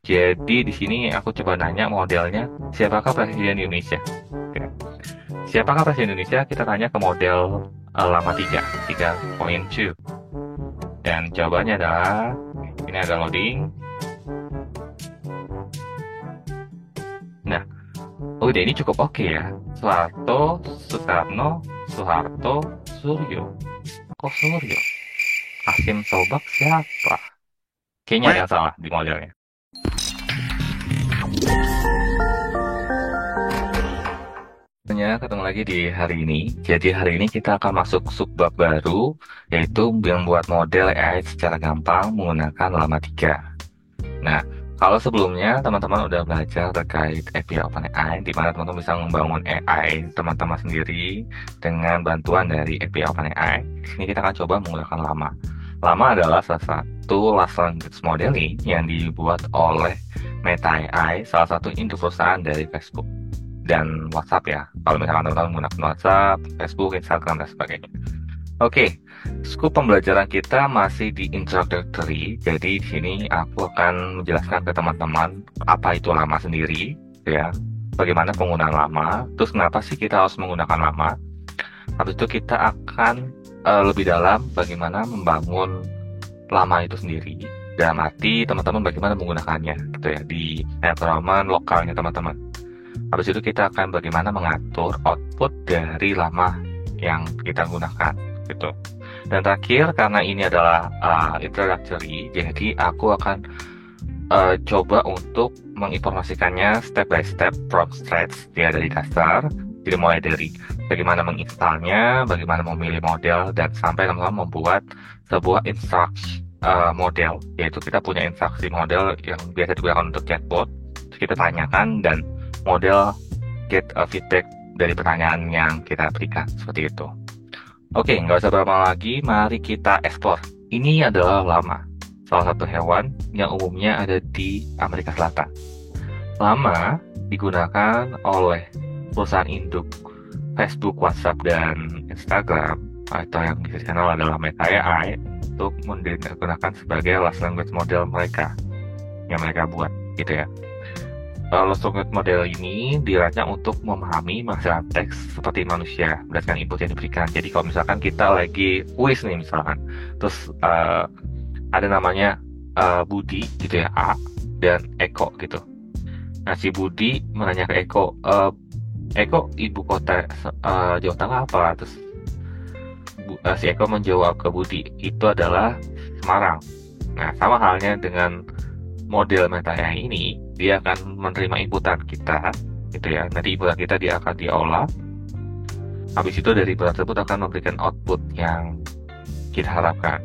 Jadi di sini aku coba nanya modelnya, siapakah Presiden Indonesia? Oke. Siapakah Presiden Indonesia? Kita tanya ke model lama 3.2. Dan jawabannya adalah, ini ada loading. Nah, udah ini cukup oke ya. Soeharto, Soekarno, Soeharto, Suryo. Kok Suryo? Hasim Sobak siapa? Kayaknya ada yang salah di modelnya. Ketemu lagi di hari ini. Jadi hari ini kita akan masuk subbab baru, yaitu membuat model AI secara gampang menggunakan Llama 3. Nah, kalau sebelumnya teman-teman udah belajar terkait API OpenAI, di mana teman-teman bisa membangun AI teman-teman sendiri dengan bantuan dari API OpenAI. Ini kita akan coba menggunakan Llama. Llama adalah salah satu large language modeling yang dibuat oleh Meta AI, salah satu induk perusahaan dari Facebook dan WhatsApp ya. Kalau misalkan teman-teman menggunakan WhatsApp, Facebook, Instagram, dan sebagainya. Oke, scope pembelajaran kita masih di introductory. Jadi di sini aku akan menjelaskan ke teman-teman apa itu Llama sendiri, ya. Bagaimana penggunaan Llama, terus kenapa sih kita harus menggunakan Llama. Habis itu kita akan lebih dalam bagaimana membangun Llama itu sendiri. Dalam arti teman-teman bagaimana menggunakannya, gitu ya, di environment lokalnya teman-teman. Habis itu kita akan bagaimana mengatur output dari Llama yang kita gunakan, gitu. Dan terakhir, karena ini adalah introductory, jadi aku akan coba untuk menginformasikannya step by step from scratch, ya, dari dasar. Jadi mulai dari bagaimana menginstalnya, bagaimana memilih model, dan sampai teman-teman membuat sebuah instruksi model, yaitu kita punya instruksi model yang biasa digunakan untuk chatbot. Terus kita tanyakan dan model get a feedback dari pertanyaan yang kita berikan, seperti itu. Oke, nggak usah berlama lagi, mari kita explore. Ini adalah Llama, salah satu hewan yang umumnya ada di Amerika Selatan. Llama digunakan oleh perusahaan induk Facebook, WhatsApp, dan Instagram, atau yang bisa dikenal adalah Meta AI, untuk menggunakan sebagai large language model mereka yang mereka buat, gitu ya. Large language model ini dirancang untuk memahami masalah teks seperti manusia berdasarkan input yang diberikan. Jadi kalau misalkan kita lagi kuis nih misalkan, terus ada namanya Budi gitu ya, A, dan Eko gitu. Nah, si Budi menanya ke Eko, Eko, ibu kota Jawa Tengah apa? Terus si Eko menjawab ke Budi, itu adalah Semarang. Nah, sama halnya dengan model Meta AI ini, dia akan menerima inputan kita, gitu ya. Nanti inputan kita dia akan diolah. Habis itu dari inputan tersebut akan memberikan output yang kita harapkan.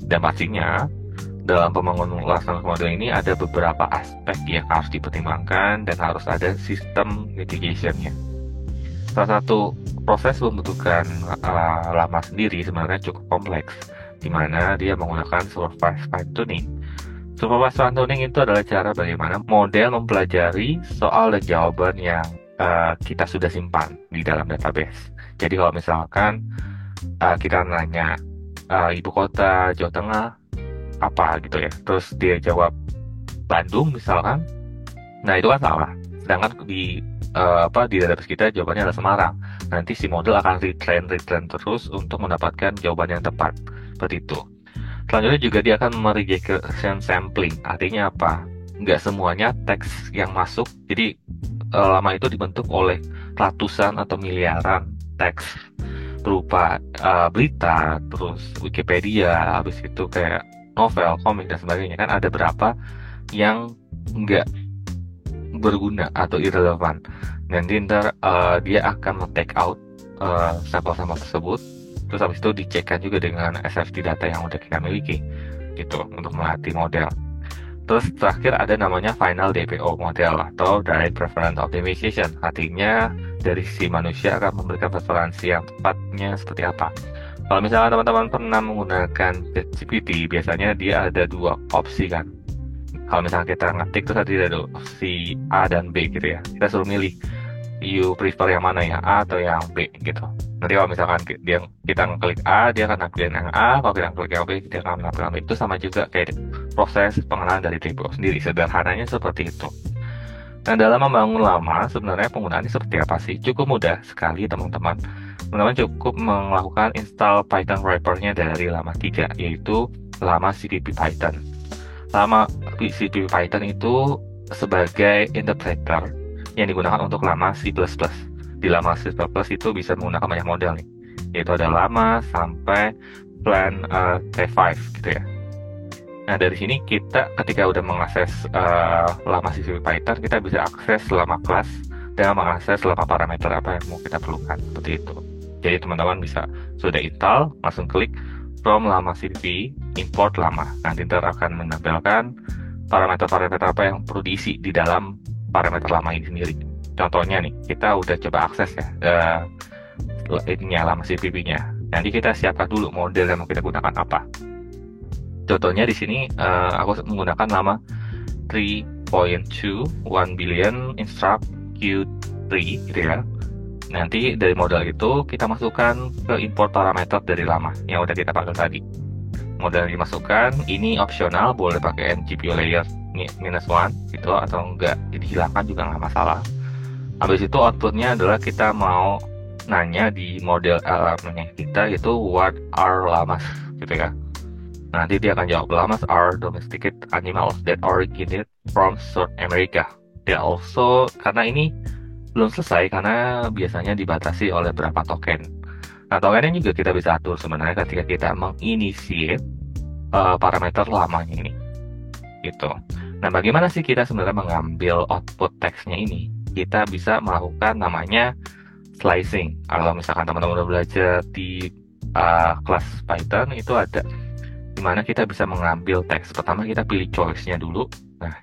Dan pastinya dalam pembangunan large language model ini ada beberapa aspek yang harus dipertimbangkan dan harus ada sistem mitigation-nya. Salah satu proses pembentukan Llama sendiri sebenarnya cukup kompleks, di mana dia menggunakan supervised fine tuning. Supervised fine tuning itu adalah cara bagaimana model mempelajari soal dan jawaban yang kita sudah simpan di dalam database. Jadi kalau misalkan kita nanya ibu kota Jawa Tengah apa gitu ya, terus dia jawab Bandung misalkan, nah itu kan salah. Sedangkan di database kita jawabannya adalah Semarang. Nanti si model akan retrain terus untuk mendapatkan jawaban yang tepat, seperti itu. Selanjutnya juga dia akan regression sampling. Artinya apa? Nggak semuanya teks yang masuk. Jadi Llama itu dibentuk oleh ratusan atau miliaran teks berupa berita, terus Wikipedia, habis itu kayak novel, komik, dan sebagainya. Kan ada berapa yang nggak berguna atau irrelevant. Nanti ntar dia akan take out sampel-sampel tersebut, terus habis itu dicekkan juga dengan SFT data yang udah kita miliki, gitu, untuk melatih model. Terus terakhir ada namanya final DPO model atau direct preference optimization. Artinya dari si manusia akan memberikan preferensi yang tepatnya seperti apa. Kalau misalnya teman-teman pernah menggunakan ChatGPT, biasanya dia ada dua opsi kan. Kalau misalnya kita ngetik terus ada opsi A dan B gitu ya. Kita suruh milih, you prefer yang mana ya, A atau yang B gitu. Nanti kalau misalkan kita ngeklik A, dia akan nampilin yang A. Kalau kita ngeklik yang B, dia akan nampilin yang B. Itu sama juga kayak proses pengenalan dari TPO sendiri. Sederhananya seperti itu. Nah, dalam membangun lama, sebenarnya penggunaannya seperti apa sih? Cukup mudah sekali, teman-teman. Teman-teman cukup melakukan install Python wrapper-nya dari Lama 3, yaitu Lama CPP Python. Lama CPP Python itu sebagai interpreter yang digunakan untuk Lama C++. Di Lama C++ itu bisa menggunakan banyak model nih, yaitu ada Lama sampai Plan T5 gitu ya. Nah, dari sini kita ketika udah mengakses Lama CPP Python, kita bisa akses Lama kelas dan mengakses Lama parameter apa yang mau kita perlukan, seperti itu. Jadi teman-teman bisa sudah install, langsung klik from Lama CPP, import Lama. Nanti ntar akan menampilkan parameter-parameter apa yang perlu diisi di dalam parameter Lama ini sendiri. Contohnya nih, kita udah coba akses ya ininya Lama CPP-nya. Nanti kita siapkan dulu model yang mau kita gunakan apa. Contohnya di sini aku menggunakan Lama 3.2 1 billion instruct Q3 gitu ya. Nanti dari model itu kita masukkan ke import parameter dari Lama yang udah kita pakai tadi. Model yang dimasukkan ini opsional, boleh pakai GPU layer -1 gitu atau enggak dihilangkan juga nggak masalah. Habis itu outputnya adalah kita mau nanya di model LM-nya kita, yaitu what are llamas gitu ya. Nanti dia akan jawab, llamas are domesticated animals that originated from South America. Dia also, karena ini belum selesai karena biasanya dibatasi oleh berapa token. Nah, tokennya juga kita bisa atur sebenarnya ketika kita menginitiate parameter lamanya ini. Gitu. Nah, bagaimana sih kita sebenarnya mengambil output teksnya ini? Kita bisa melakukan namanya slicing. Kalau misalkan teman-teman udah belajar di kelas Python, itu ada dimana kita bisa mengambil teks. Pertama kita pilih choice-nya dulu. Nah,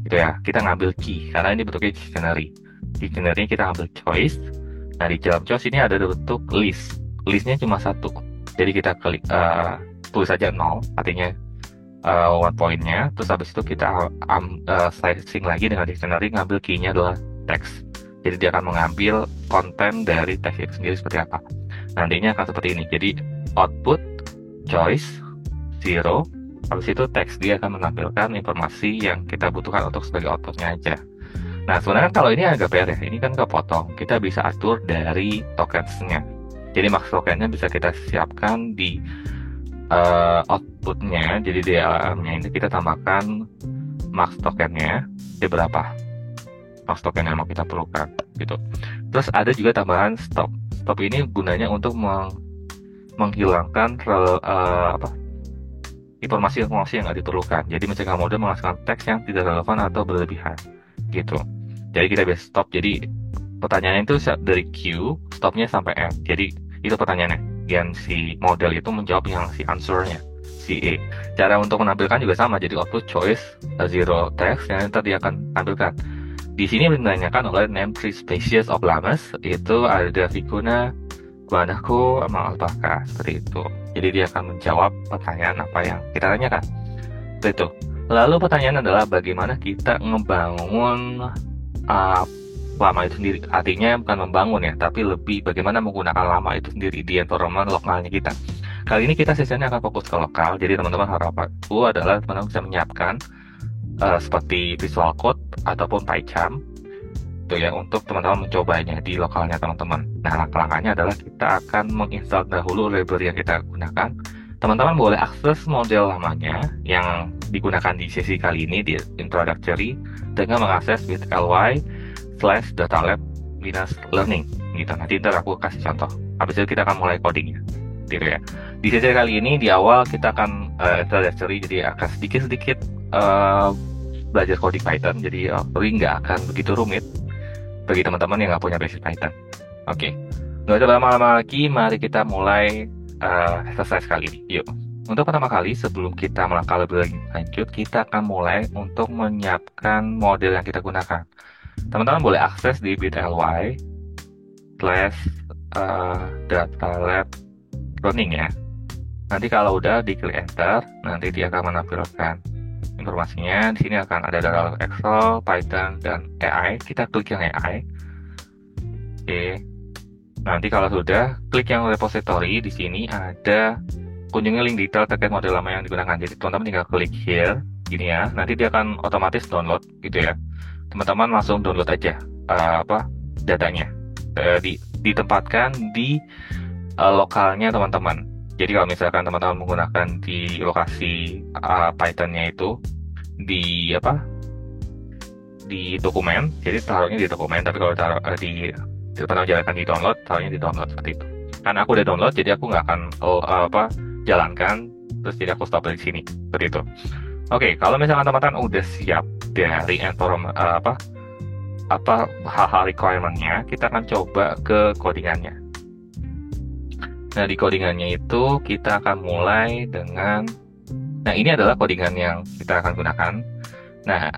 gitu ya. Kita ngambil key karena ini bentuknya dictionary. Dictionary kita ambil choice. Nah, di dalam choice ini ada bentuk list. Listnya cuma satu. Jadi kita klik tulis saja 0, artinya 1 point-nya. Terus habis itu kita slicing lagi dengan dictionary, ngambil key-nya adalah teks. Jadi dia akan mengambil konten dari teks itu sendiri seperti apa. Nantinya akan seperti ini. Jadi output choice 0, habis itu teks dia akan menampilkan informasi yang kita butuhkan untuk sebagai outputnya aja. Nah, sebenarnya kalau ini agak PR ya, ini kan kepotong. Kita bisa atur dari tokens-nya. Jadi max tokennya bisa kita siapkan di outputnya. Jadi di LLM-nya ini kita tambahkan max tokennya di berapa max token yang mau kita perlukan gitu. Terus ada juga tambahan stop. Stop ini gunanya untuk menghilangkan informasi-informasi yang nggak diperlukan. Jadi mencegah model menghasilkan teks yang tidak relevan atau berlebihan gitu. Jadi kita bisa stop. Jadi pertanyaannya itu dari Q, stopnya sampai M. Jadi itu pertanyaannya. Dan si model itu menjawab yang si answer-nya, si E. Cara untuk menampilkan juga sama. Jadi output choice 0 text yang nanti dia akan tampilkan. Di sini menanyakan oleh name 3 species of llamas. Itu ada vicuna, guanaco, sama alpaca, seperti itu. Jadi dia akan menjawab pertanyaan apa yang kita tanyakan. Seperti itu. Lalu pertanyaan adalah bagaimana kita ngebangun lama itu sendiri. Artinya bukan membangun ya, tapi lebih bagaimana menggunakan lama itu sendiri di environment lokalnya kita. Kali ini kita sesinya akan fokus ke lokal. Jadi teman-teman harapanku adalah teman-teman bisa menyiapkan seperti Visual Code ataupun PyCharm itu ya, untuk teman-teman mencobanya di lokalnya teman-teman. Nah, langkah-langkahnya adalah kita akan menginstal dahulu library yang kita gunakan. Teman-teman boleh akses model lamanya yang digunakan di sesi kali ini di introductory dengan mengakses with ly/datalab-learning gitu. Nanti ntar aku kasih contoh. Habis itu kita akan mulai codingnya gitu ya. Di sesi kali ini di awal kita akan introductory, jadi akan sedikit-sedikit belajar coding Python. Jadi nggak akan begitu rumit bagi teman-teman yang nggak punya basic Python. Oke, nggak usah lama-lama lagi, mari kita mulai exercise kali ini. Yuk. Untuk pertama kali, sebelum kita melangkah lebih lanjut, kita akan mulai untuk menyiapkan model yang kita gunakan. Teman-teman boleh akses di bit.ly/datalab-learning ya. Nanti kalau udah diklik enter, nanti dia akan menampilkan informasinya. Di sini akan ada dalam Excel, Python, dan AI. Kita klik yang AI. Oke. Nanti kalau sudah, klik yang repository. Di sini ada kunjungi link detail terkait model lama yang digunakan. Jadi teman-teman tinggal klik here. gini ya, nanti dia akan otomatis download gitu ya. Teman-teman langsung download aja datanya. Ditempatkan di lokalnya teman-teman. Jadi kalau misalkan teman-teman menggunakan di lokasi Python-nya itu di di dokumen, jadi taruhnya di dokumen. Tapi kalau taruh teman-teman jalankan di download, taruhnya di download seperti itu. Karena aku udah download, jadi aku nggak akan jalankan, terus jadi aku stop dari sini seperti itu. Oke, kalau misalkan teman-teman udah siap dari hal-hal requirement-nya, kita akan coba ke codingannya. Nah, di codingannya itu kita akan mulai dengan, nah ini adalah codingan yang kita akan gunakan. Nah,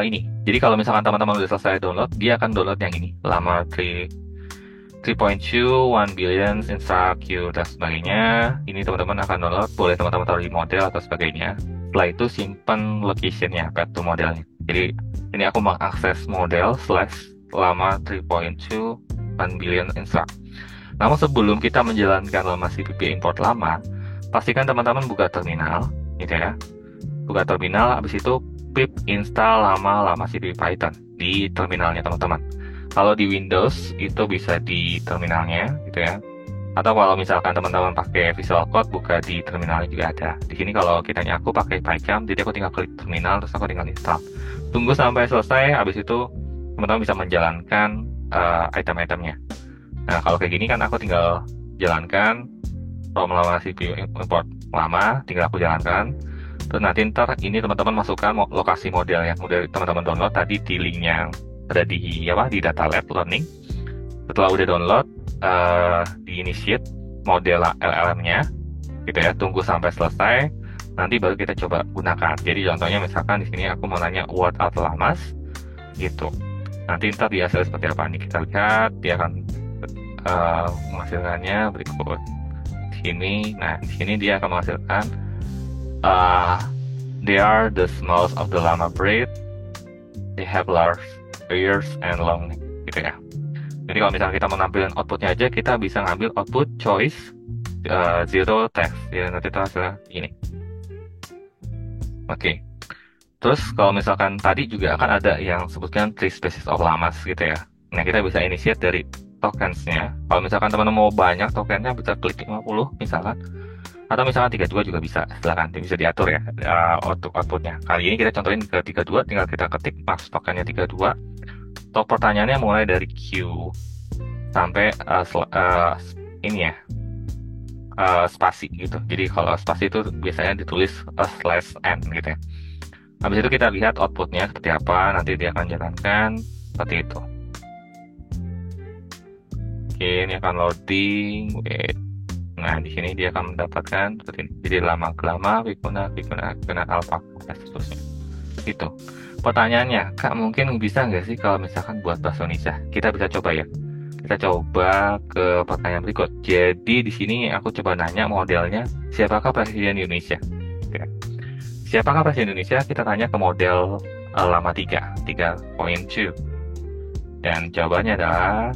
ini, jadi kalau misalkan teman-teman udah selesai download, dia akan download yang ini, Llama 3.2, 1 billion instruct queue dan sebagainya. Ini teman-teman akan download, boleh teman-teman taruh di model atau sebagainya. Setelah itu simpan locationnya, path to modelnya. Jadi ini aku mengakses model /Llama 3.2 1 billion instruct. Namun sebelum kita menjalankan Llama CPP import Llama, pastikan teman-teman buka terminal, gitu ya. Buka terminal, habis itu pip install Llama CPP Python di terminalnya teman-teman. Kalau di Windows itu bisa di terminalnya, gitu ya. Atau kalau misalkan teman-teman pakai Visual Code, buka di terminalnya juga ada. Di sini kalau kitanya aku pakai PyCharm, jadi aku tinggal klik terminal, terus aku tinggal install. Tunggu sampai selesai, habis itu teman-teman bisa menjalankan item-itemnya. Nah, kalau kayak gini kan aku tinggal jalankan from Llama CPU import Llama, tinggal aku jalankan. Terus nanti ntar ini teman-teman masukkan lokasi model yang udah teman-teman download tadi di link yang ada di data lab learning. Setelah udah download, di initiate model LLM-nya, gitu ya. Tunggu sampai selesai, nanti baru kita coba gunakan. Jadi contohnya misalkan di sini aku mau nanya word atau lamas, gitu. Nanti ntar di hasil seperti apa nih kita lihat, dia akan menghasilkannya berikut sini. Nah, di sini dia akan menghasilkan they are the smallest of the llama breed, they have large ears and long neck, gitu ya. Jadi kalau misalnya kita mau nampilin outputnya aja, kita bisa ngambil output choice zero text, ya nanti itu hasilnya ini. Oke. Terus kalau misalkan tadi juga akan ada yang sebutkan 3 species of llamas, gitu ya. Nah, kita bisa initiate dari tokens-nya. Kalau misalkan teman-teman mau banyak tokennya, bisa klik 50 misalkan. Atau misalkan 32 juga bisa, silakan, bisa diatur ya outputnya. Kali ini kita contohin ke 32, tinggal kita ketik max tokennya 32. Top pertanyaannya mulai dari Q sampai ini ya, spasi gitu. Jadi kalau spasi itu biasanya ditulis /n gitu ya. Habis itu kita lihat outputnya seperti apa, nanti dia akan jalankan seperti itu. Oke, ini akan loading. Wait. Nah, di sini dia akan mendapatkan seperti ini. Jadi lama ke lama, Vicuna alpha, dan seterusnya. Itu. Pertanyaannya, Kak, mungkin bisa nggak sih kalau misalkan buat bahasa Indonesia? Kita bisa coba ya. Kita coba ke pertanyaan berikut. Jadi di sini aku coba nanya modelnya, siapakah Presiden Indonesia? Ya. Siapakah Presiden Indonesia? Kita tanya ke model Llama 3.2. Dan jawabannya adalah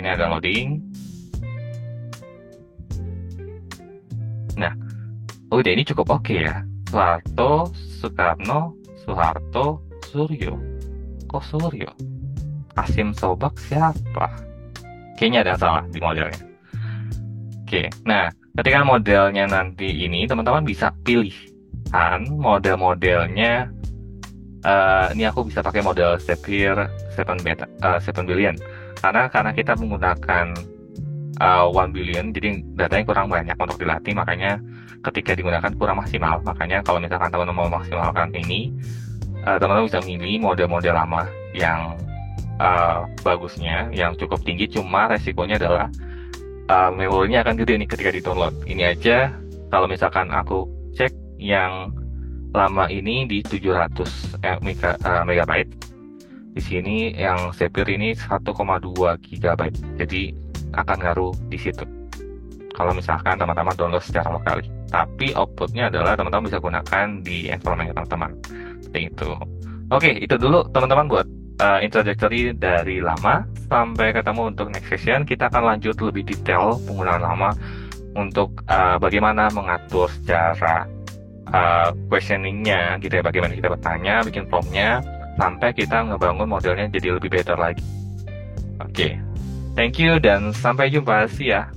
ini ada loading. Nah, udah ini cukup oke ya. Soeharto, Soekarno, Soeharto, Suryo. Kok Suryo? Kasim Sobak siapa? Kayaknya ada yang salah di modelnya. Oke, nah ketika modelnya nanti ini, teman-teman bisa pilihkan model-modelnya. Ini aku bisa pakai model Zephyr 7 billion. Karena kita menggunakan 1 billion, jadi datanya kurang banyak untuk dilatih, makanya ketika digunakan kurang maksimal. Makanya kalau misalkan teman-teman mau maksimalkan ini, teman-teman bisa milih model-model lama yang bagusnya, yang cukup tinggi, cuma resikonya adalah memorinya akan gede nih ketika di-download. Ini aja, kalau misalkan aku cek yang lama ini di 700 megabyte. Di sini yang Zephyr ini 1,2 GB. Jadi akan ngaruh di situ. Kalau misalkan teman-teman download secara lokal. Tapi outputnya adalah teman-teman bisa gunakan di environment teman-teman. Seperti itu. Oke, itu dulu teman-teman buat introductory dari Llama. Sampai ketemu untuk next session. Kita akan lanjut lebih detail penggunaan Llama untuk bagaimana mengatur secara questioningnya gitu ya, bagaimana kita bertanya, bikin formnya, sampai kita ngebangun modelnya jadi lebih better lagi. Oke, thank you dan sampai jumpa, see ya.